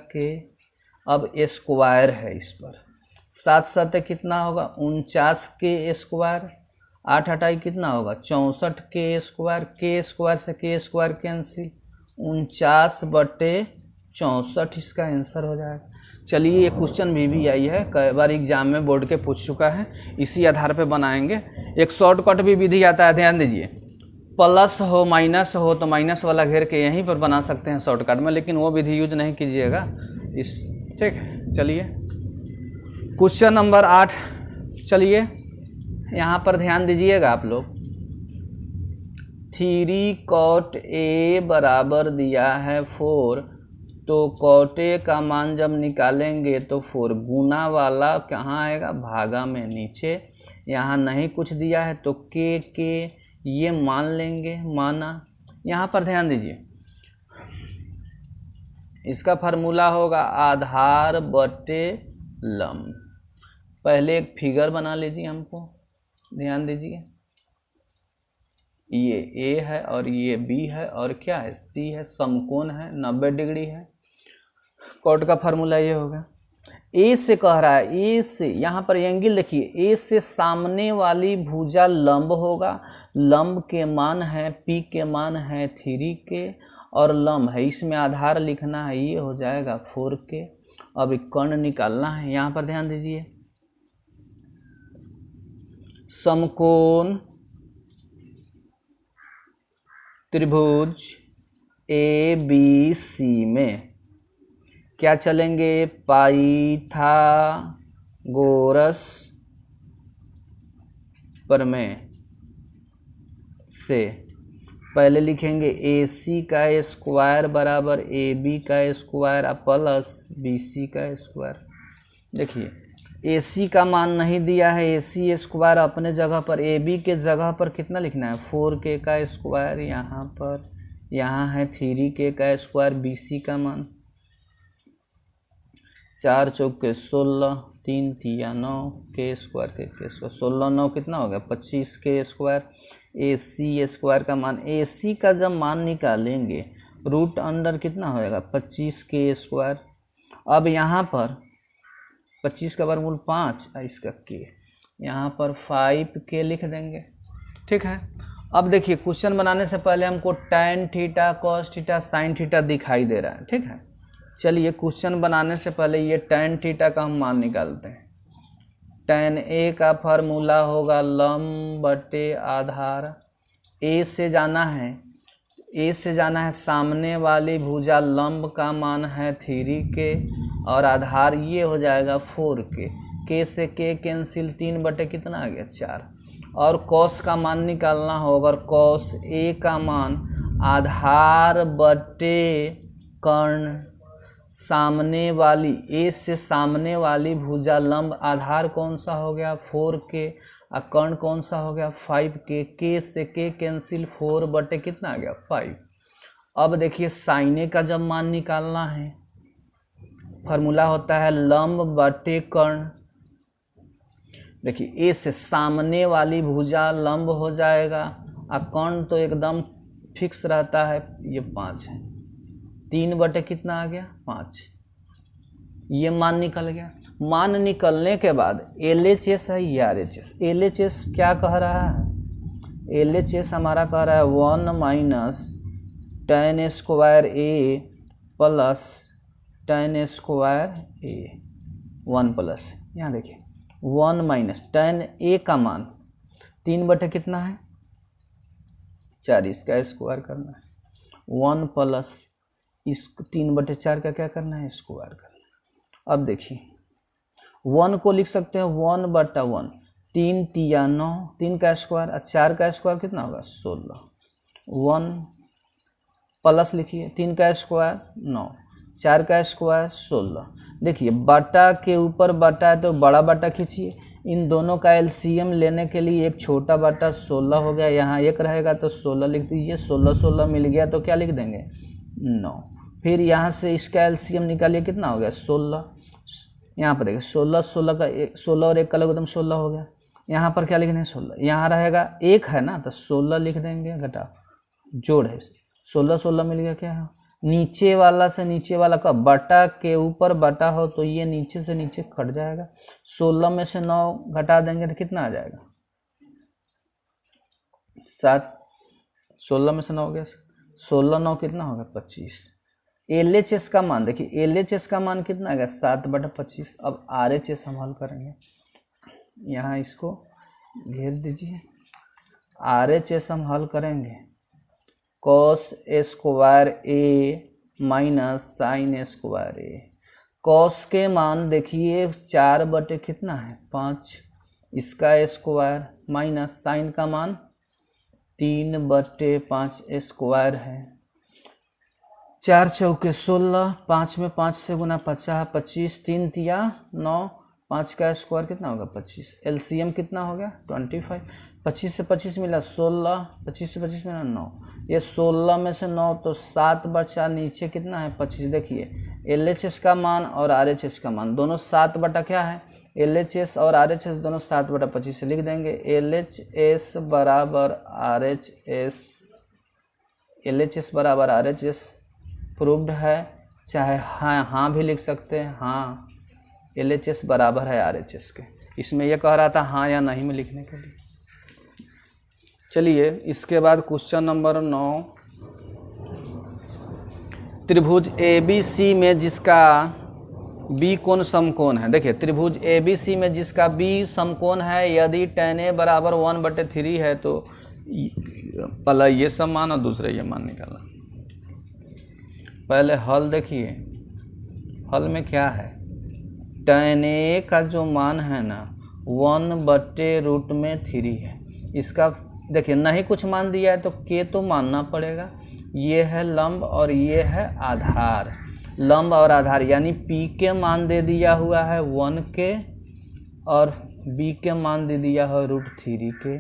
के अब स्क्वायर है इस पर, 7 7 कितना होगा 49 के स्क्वायर, 8 हटाई कितना होगा 64 के स्क्वायर से के स्क्वायर कैंसिल, 49/64 इसका आंसर हो जाएगा। चलिए ये क्वेश्चन भी आई है, कई बार एग्जाम में बोर्ड के पूछ चुका है, इसी आधार पे बनाएंगे। एक शॉर्टकट भी विधि आता है, ध्यान दीजिए, प्लस हो माइनस हो तो माइनस वाला घेर के यहीं पर बना सकते हैं शॉर्टकट में, लेकिन वो विधि यूज नहीं कीजिएगा इस, ठीक है। चलिए क्वेश्चन नंबर 8, चलिए यहाँ पर ध्यान दीजिएगा आप लोग। 3 cot A बराबर दिया है 4, तो cot A का मान जब निकालेंगे तो 4 गुना वाला कहाँ आएगा भागा में नीचे, यहाँ नहीं कुछ दिया है तो के ये मान लेंगे, माना। यहाँ पर ध्यान दीजिए, इसका फार्मूला होगा आधार बटे लंब। पहले एक फिगर बना लीजिए, हमको ध्यान दीजिए, ये ए है और ये बी है और क्या है सी है, समकोण है, 90 डिग्री है। कॉट का फार्मूला ये होगा। ए से कह रहा है, ए से यहाँ पर एंगल देखिए, ए से सामने वाली भुजा लंब होगा, लंब के मान है पी के मान है 3 के और लंब है, इसमें आधार लिखना है, ये हो जाएगा 4 के। अब कर्ण निकालना है, यहाँ पर ध्यान दीजिए, समकोण त्रिभुज ABC में क्या चलेंगे, पाइथागोरस प्रमेय से पहले लिखेंगे AC का स्क्वायर बराबर AB का स्क्वायर प्लस BC का स्क्वायर। देखिए AC का मान नहीं दिया है, AC स्क्वायर अपने जगह पर, AB के जगह पर कितना लिखना है 4K का स्क्वायर, यहाँ पर यहाँ है 3K का स्क्वायर, BC का मान 4 चौके 16, 3 तिया 9 के स्क्वायर के स्क्वायर, 16 9 कितना हो गया 25 के स्क्वायर। AC स्क्वायर का मान, AC का जब मान निकालेंगे रूट अंडर कितना होएगा 25 के स्क्वायर। अब यहाँ पर 25 का वर्गमूल 5, इसका के, यहाँ पर 5K लिख देंगे, ठीक है। अब देखिए क्वेश्चन बनाने से पहले हमको tan theta cos theta sin theta दिखाई दे रहा है, ठीक है। चलिए क्वेश्चन बनाने से पहले ये tan थीटा का हम मान निकालते हैं। tan A का फार्मूला होगा लंब बटे आधार। A से जाना है सामने वाली भुजा लंब का मान है 3K और आधार ये हो जाएगा 4K, K से K कैंसिल, 3 बटे कितना आ गया 4। और cos का मान निकालना होगा, cos A का मान आधार बटे कर्ण सामने वाली ए से सामने वाली भुजा लंब आधार कौन सा हो गया 4k, और कर्ण कौन सा हो गया 5k, k से k कैंसिल 4 बटे कितना आ गया 5। अब देखिए साइने का जब मान निकालना है फार्मूला होता है लंब बटे कर्ण। देखिए ए से सामने वाली भुजा लंब हो जाएगा और कर्ण तो एकदम फिक्स रहता है, ये 5 है, 3 बटे कितना आ गया 5। ये मान निकल गया। मान निकलने के बाद LHS है ये RHS। LHS क्या कह रहा है, LHS हमारा कह रहा है 1 minus tan square A plus tan square A, 1 plus, यहाँ देखिए 1 माइनस tan A का मान 3 बटे कितना है 4, इसका स्क्वायर करना है, 1 प्लस इस 3 बटे 4 का क्या करना है स्क्वायर करना है। अब देखिए 1 को लिख सकते हैं 1 बटा 1, 3 तिया 9, 3 का स्क्वायर और 4 का स्क्वायर कितना होगा 16, 1 प्लस लिखिए 3 का स्क्वायर 9, 4 का स्क्वायर 16। देखिए बटा के ऊपर बटा है तो बड़ा बटा खींचिए, इन दोनों का एलसीएम लेने के लिए एक छोटा बटा 16 हो गया, यहाँ एक रहेगा तो 16 लिख दीजिए, 16 16 मिल गया तो क्या लिख देंगे 9। फिर यहाँ से इसका एलसीएम निकालिए कितना हो गया 16, यहाँ पर देखिए 16 16 का 16 और 1 का लगभग 16 हो गया। यहाँ पर क्या लिखना है 16, यहाँ रहेगा 1 है ना तो 16 लिख देंगे, घटा जोड़ है 16 16 मिल गया। क्या है नीचे वाला से नीचे वाला का बटा के ऊपर बटा हो तो ये नीचे से नीचे कट जाएगा, 16 में से 9 घटा देंगे तो कितना आ जाएगा 7, 16 में से 9 हो गया 16, 9 कितना होगा 25। LHS का मान देखिए LHS का मान कितना आ गया 7 बटा 25। अब RHS हम हल करेंगे, यहाँ इसको घेर दीजिए, RHS हम हल करेंगे cos square A minus sine square A। cos के मान देखिए 4 बटे कितना है 5, इसका स्क्वायर माइनस साइन का मान 3 बटे 5 स्क्वायर है, 4 चौके 16, 5 में 5 से गुना 50, 25, 3 तिया 9, 5 का स्क्वायर कितना होगा 25, एलसीएम कितना हो गया 25, 25 से 25 मिला 16, 25 से 25 मिला 9, ये 16 में से 9 तो 7 बचा, नीचे कितना है 25। देखिए LHS का मान और RHS का मान दोनों 7 बटा क्या है, LHS और RHS दोनों 7 बटा 25 से लिख देंगे, LHS बराबर RHS, LHS बराबर RHS प्रूव्ड है, चाहे हाँ भी लिख सकते हैं, हाँ LHS बराबर है RHS के। इसमें यह कह रहा था हाँ या नहीं में लिखने के लिए। चलिए इसके बाद क्वेश्चन नंबर 9, त्रिभुज ABC में जिसका B कोण समकोण है। देखिए त्रिभुज ABC में जिसका B समकोण है, यदि tan A बराबर 1/3 है तो पहला ये सब मान और दूसरा ये मान निकालना। पहले हल देखिए, हल में क्या है, tan A का जो मान है ना 1/√3 है। इसका देखिए नहीं कुछ मान दिया है तो k तो मानना पड़ेगा, ये है लंब और ये है आधार। लंब और आधार यानी P के मान दे दिया हुआ है 1k और B के मान दे दिया है √3 के।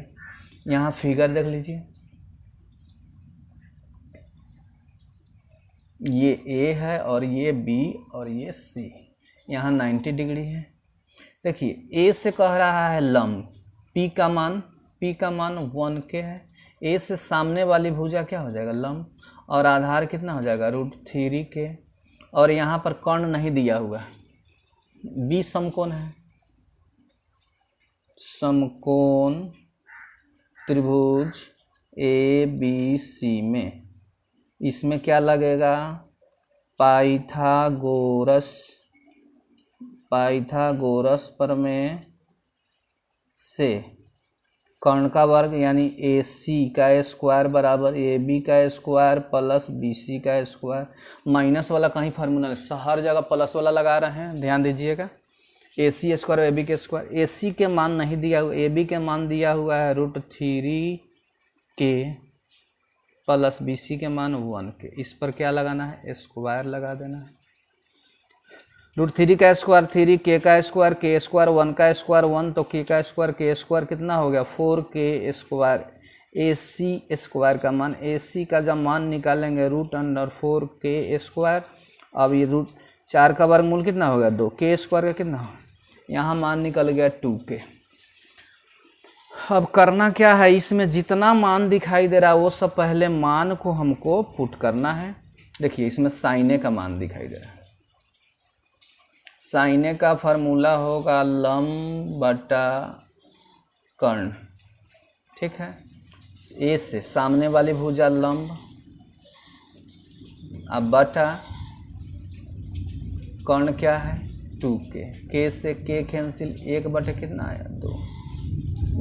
यहाँ फिगर देख लीजिए, ये A है और ये B और ये C, यहाँ 90 डिग्री है। देखिए A से कह रहा है लंब, P का मान 1k है, A से सामने वाली भुजा क्या हो जाएगा लंब, और आधार कितना हो जाएगा √3 के, और यहाँ पर कर्ण नहीं दिया हुआ है। B समकोण है, समकोण त्रिभुज ABC में, इसमें क्या लगेगा पाइथागोरस प्रमेय से कर्ण का वर्ग यानी AC का स्क्वायर बराबर AB का स्क्वायर प्लस BC का स्क्वायर। माइनस वाला कहीं फार्मूला नहीं, हर जगह प्लस वाला लगा रहे हैं, ध्यान दीजिएगा। AC स्क्वायर AB के स्क्वायर, AC के मान नहीं दिया हुआ, AB के मान दिया हुआ है √3 के प्लस BC के मान 1 के। इस पर क्या लगाना है स्क्वायर लगा देना है। √3 का स्क्वायर 3, के का स्क्वायर के स्क्वायर, 1 का स्क्वायर 1, तो के का स्क्वायर के स्क्वायर कितना हो गया 4k स्क्वायर। AC स्क्वायर का मान, AC का जब मान निकालेंगे √4k स्क्वायर। अब ये √4 का वर्गमूल कितना हो गया 2, के स्क्वायर का कितना हो, यहाँ मान निकल गया 2k। अब करना क्या है, इसमें जितना मान दिखाई दे रहा है वो सब पहले मान को हमको पुट करना है। देखिए इसमें sin A का मान दिखाई दे रहा है, sin A का फार्मूला होगा लंब बटा कर्ण, ठीक है। ए से सामने वाली भुजा लंब, अब बटा कर्ण क्या है 2k, के से के कैंसिल, 1 बटे कितना आया 2।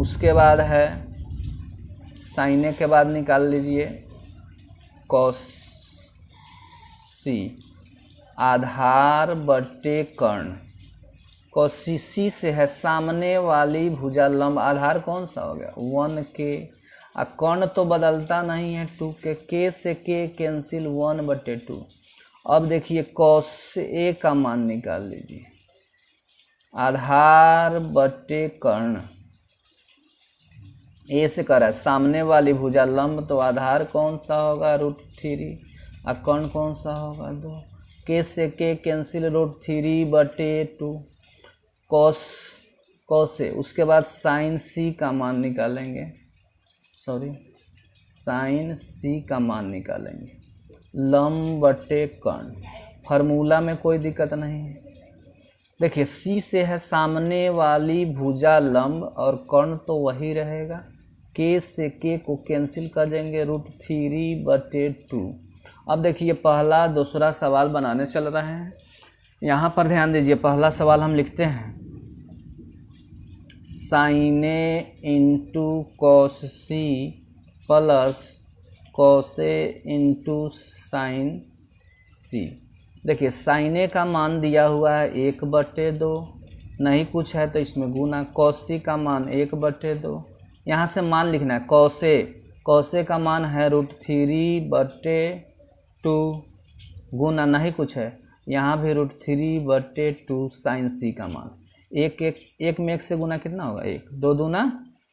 उसके बाद है sin A के बाद निकाल लीजिए cos C, आधार बटे कर्ण, cos C से है सामने वाली भुजा लंब, आधार कौन सा हो गया 1k, और कर्ण तो बदलता नहीं है 2k, के से के कैंसिल 1/2। अब देखिए cos A का मान निकाल लीजिए, आधार बटे कर्ण, ए से कर है सामने वाली भुजा लंब, तो आधार कौन सा होगा √3, और कर्ण कौन सा होगा 2, के से के कैंसिल √3/2 cos A। उसके बाद sin C का मान निकालेंगे, sin C का मान निकालेंगे लंब बटे कर्ण, फार्मूला में कोई दिक्कत नहीं है। देखिए C से है सामने वाली भुजा लंब और कर्ण तो वही रहेगा, के से के को कैंसिल कर देंगे √3/2। अब देखिए पहला दूसरा सवाल बनाने चल रहे हैं, यहाँ पर ध्यान दीजिए। पहला सवाल हम लिखते हैं sin A into cos C plus cos A into sin C। देखिए sin A का मान दिया हुआ है 1/2, नहीं कुछ है तो इसमें गुना, cos C का मान 1/2, यहाँ से मान लिखना है cos A का मान है √3/2 गुना, नहीं कुछ है यहाँ भी √3/2 sin C का मान, एक में 1 से गुना कितना होगा 1, 2 दूना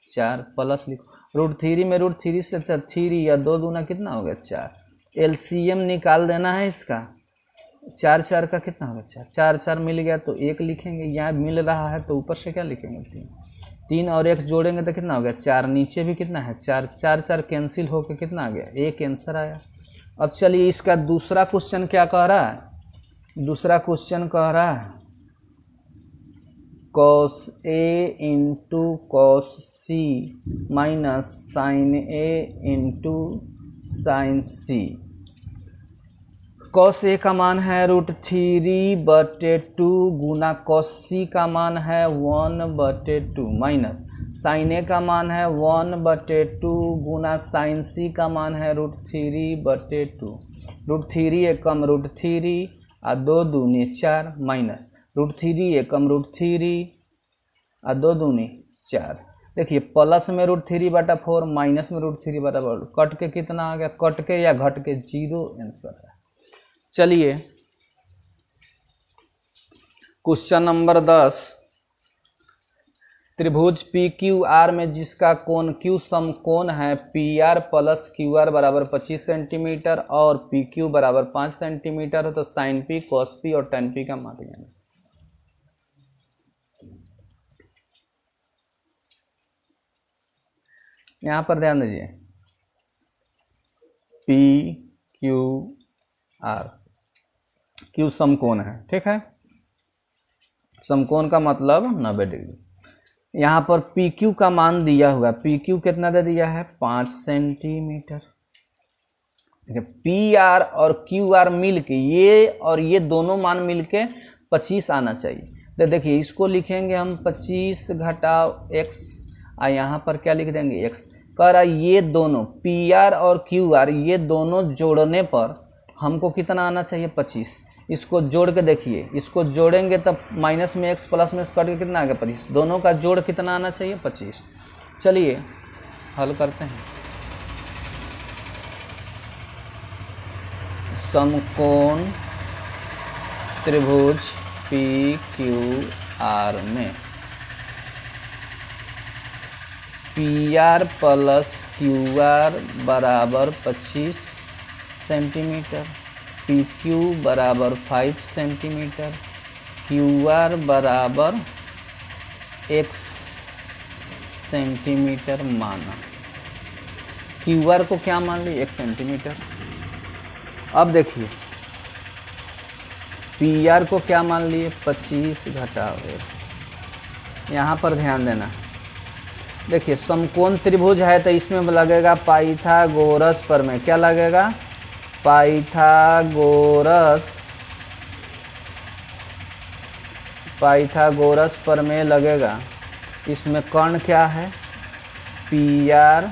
4 प्लस लिखो √3 में √3 से 3 या 2 दूना कितना होगा 4, LCM निकाल देना है इसका, 4 4 का कितना होगा 4, 4 4 मिल गया तो 1 लिखेंगे, यहाँ मिल रहा है तो ऊपर से क्या लिखेंगे 3 और 1 जोड़ेंगे तो कितना हो गया 4, नीचे भी कितना है 4, 4 4 कैंसिल होकर कितना आ गया 1 आंसर आया। अब चलिए इसका दूसरा क्वेश्चन क्या कह रहा है, दूसरा क्वेश्चन कह रहा है cos A into cos C minus sin A into sin C। cos A का मान है √3/2 गुना cos C का मान है 1/2 माइनस sin A का मान है 1/2 गुना sin C का मान है √3/2। √3 एकम √3 और 2 दूनी 4 माइनस √3 एकम √3 और 2 दूनी 4। देखिए प्लस में √3/4 माइनस में √3/4, कट के कितना आ गया, कट के या घट के 0 आंसर है। चलिए क्वेश्चन नंबर 10, त्रिभुज PQR में जिसका कोण Q समकोण है PR प्लस QR बराबर 25 सेंटीमीटर और PQ बराबर 5 सेंटीमीटर है, तो sin P cos P और tan P का मान लेना। यहाँ पर ध्यान दीजिए PQR, Q समकोण है, ठीक है, समकोण का मतलब 90 डिग्री। यहाँ पर PQ का मान दिया हुआ, PQ कितना दे दिया है 5 सेंटीमीटर। PR और QR मिल के ये और ये दोनों मान मिल के 25 आना चाहिए। तो देखिए इसको लिखेंगे हम 25 घटाव x, और यहाँ पर क्या लिख देंगे x। कह रहा ये दोनों PR और QR ये दोनों जोड़ने पर हमको कितना आना चाहिए 25। इसको जोड़ के देखिए, इसको जोड़ेंगे तब माइनस में x प्लस में कट के कितना आ गया 25, दोनों का जोड़ कितना आना चाहिए 25। चलिए हल करते हैं। समकोण त्रिभुज पी क्यू आर में P R plus Q R बराबर 25 सेंटीमीटर, पी क्यू बराबर 5 सेंटीमीटर, क्यू आर बराबर x सेंटीमीटर माना। क्यू आर को क्या मान ली? 1 सेंटीमीटर। अब देखिए पी आर को क्या मान लिए? 25 घटाव x। यहाँ पर ध्यान देना, देखिए समकोण त्रिभुज है तो इसमें लगेगा पाइथागोरस प्रमेय। क्या लगेगा? पाइथागोरस प्रमेय लगेगा। इसमें कर्ण क्या है? पी आर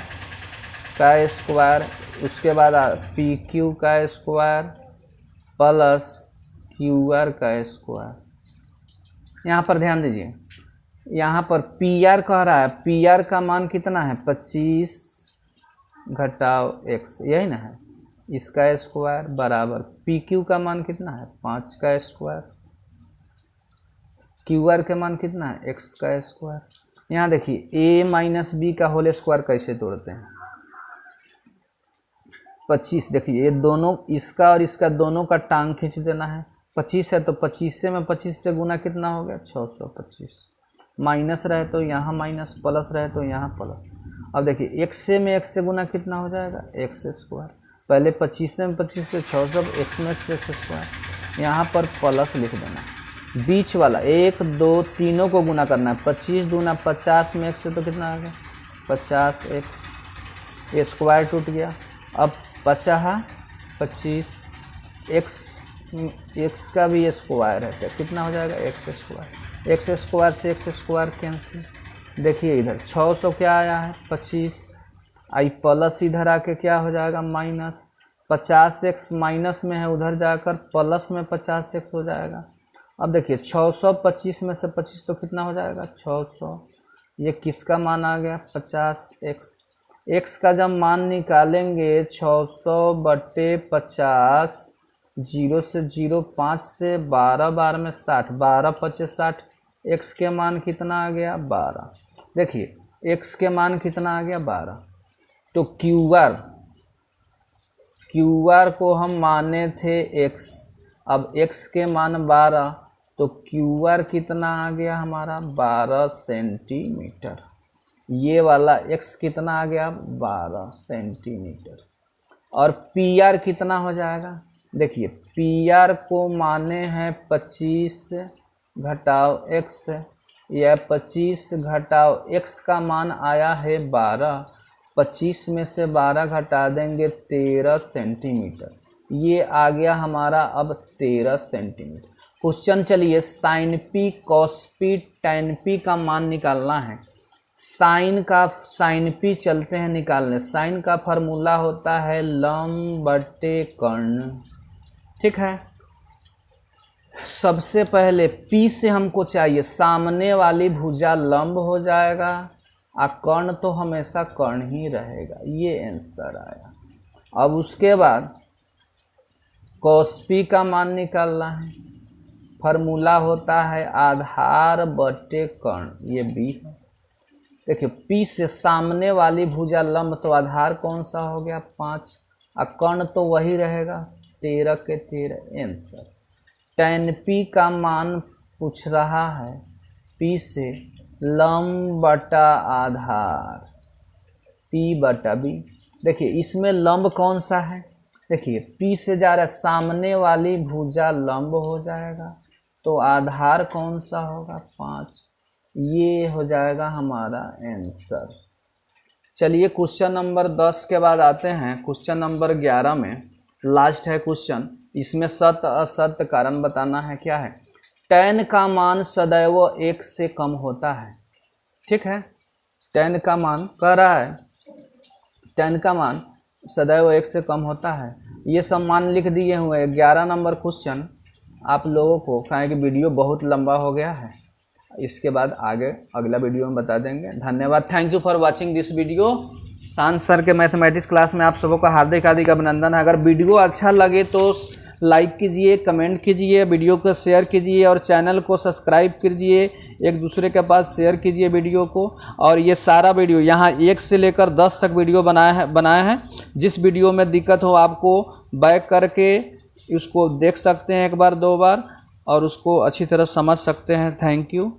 का स्क्वायर, उसके बाद पी क्यू का स्क्वायर प्लस क्यू आर का स्क्वायर। यहाँ पर ध्यान दीजिए, यहाँ पर पी आर कह रहा है, पी आर का मान कितना है? 25 घटाव x, यही ना है। इसका स्क्वायर बराबर पी क्यू का मान कितना है? 5 का स्क्वायर, क्यू आर का मान कितना है? x का स्क्वायर। यहाँ देखिए a माइनस बी का होल स्क्वायर कैसे तोड़ते हैं? 25, देखिए ये दोनों, इसका और इसका दोनों का टांग खींच देना है। 25 है तो 25 से में 25 से गुना कितना हो गया? 625। माइनस रहे तो यहाँ माइनस, प्लस रहे तो यहाँ प्लस। अब देखिए x से में x से गुना कितना हो जाएगा? x square. पहले 25 से में 25 से 600, x में x स्क्वायर। यहाँ पर प्लस लिख देना, बीच वाला 1 2 तीनों को गुना करना है। 25 दूना 50 में x से तो कितना आ गया? 50x। ये स्क्वायर टूट गया। अब 25 x का भी स्क्वायर है तो कितना हो जाएगा? x square. x स्क्वायर से x स्क्वायर कैंसिल। देखिए इधर 600 क्या आया है? 25 आई, प्लस इधर आके क्या हो जाएगा? माइनस। 50x माइनस में है, उधर जाकर प्लस में 50x हो जाएगा। अब देखिए 625 में से 25 तो कितना हो जाएगा? 600। ये किसका मान आ गया? 50x। x का जब मान निकालेंगे 600 बटे 50, 0 से 0, 5 से 12, 12 में 60, 12 25 60। x के मान कितना आ गया? 12। देखिए x के मान कितना आ गया? 12। तो क्यू आर को हम माने थे x, अब x के मान 12, तो क्यू आर कितना आ गया हमारा? 12 सेंटीमीटर। ये वाला x कितना आ गया? 12 सेंटीमीटर। और पी आर कितना हो जाएगा? देखिए पी आर को माने हैं 25 घटाव x, यह 25 घटाव x का मान आया है 12। 25 में से 12 घटा देंगे 13 सेंटीमीटर। ये आ गया हमारा अब 13 सेंटीमीटर। क्वेश्चन चलिए, sine pi cos pi tan pi का मान निकालना है। साइन पी चलते हैं निकालने। साइन का फार्मूला होता है लंब बटे कर्ण, ठीक है। सबसे पहले P से हमको चाहिए सामने वाली भुजा लंब हो जाएगा और कर्ण तो हमेशा कर्ण ही रहेगा, ये आंसर आया। अब उसके बाद cos P का मान निकालना है। फार्मूला होता है आधार बटे कर्ण, ये B है। देखिए P से सामने वाली भुजा लंब तो आधार कौन सा हो गया? 5, और कर्ण तो वही रहेगा 13 के 13, आंसर। tan P का मान पूछ रहा है, P से लंब बटा आधार P बटा B। देखिए इसमें लंब कौन सा है? देखिए P से जा रहा है, सामने वाली भुजा लंब हो जाएगा, तो आधार कौन सा होगा? 5। ये हो जाएगा हमारा आंसर। चलिए क्वेश्चन नंबर 10 के बाद आते हैं क्वेश्चन नंबर 11 में। लास्ट है क्वेश्चन, इसमें सत्य असत्य कारण बताना है। क्या है? tan का मान सदैव 1 से कम होता है, ठीक है। tan का मान कह रहा है, tan का मान सदैव 1 से कम होता है। ये सब मान लिख दिए हुए 11 नंबर क्वेश्चन आप लोगों को, कहें कि वीडियो बहुत लंबा हो गया है, इसके बाद आगे अगला वीडियो में बता देंगे। धन्यवाद। Thank you for watching this video. शांत सर के मैथमेटिक्स क्लास में आप सबों का हार्दिक हार्दिक अभिनंदन है। अगर वीडियो अच्छा लगे तो लाइक कीजिए, कमेंट कीजिए, वीडियो को शेयर कीजिए और चैनल को सब्सक्राइब कीजिए, एक दूसरे के पास शेयर कीजिए वीडियो को। और ये सारा वीडियो यहाँ 1 से लेकर 10 तक वीडियो बनाया है। जिस वीडियो में दिक्कत हो आपको बैक करके उसको देख सकते हैं 1 बार 2 बार और उसको अच्छी तरह समझ सकते हैं। Thank you.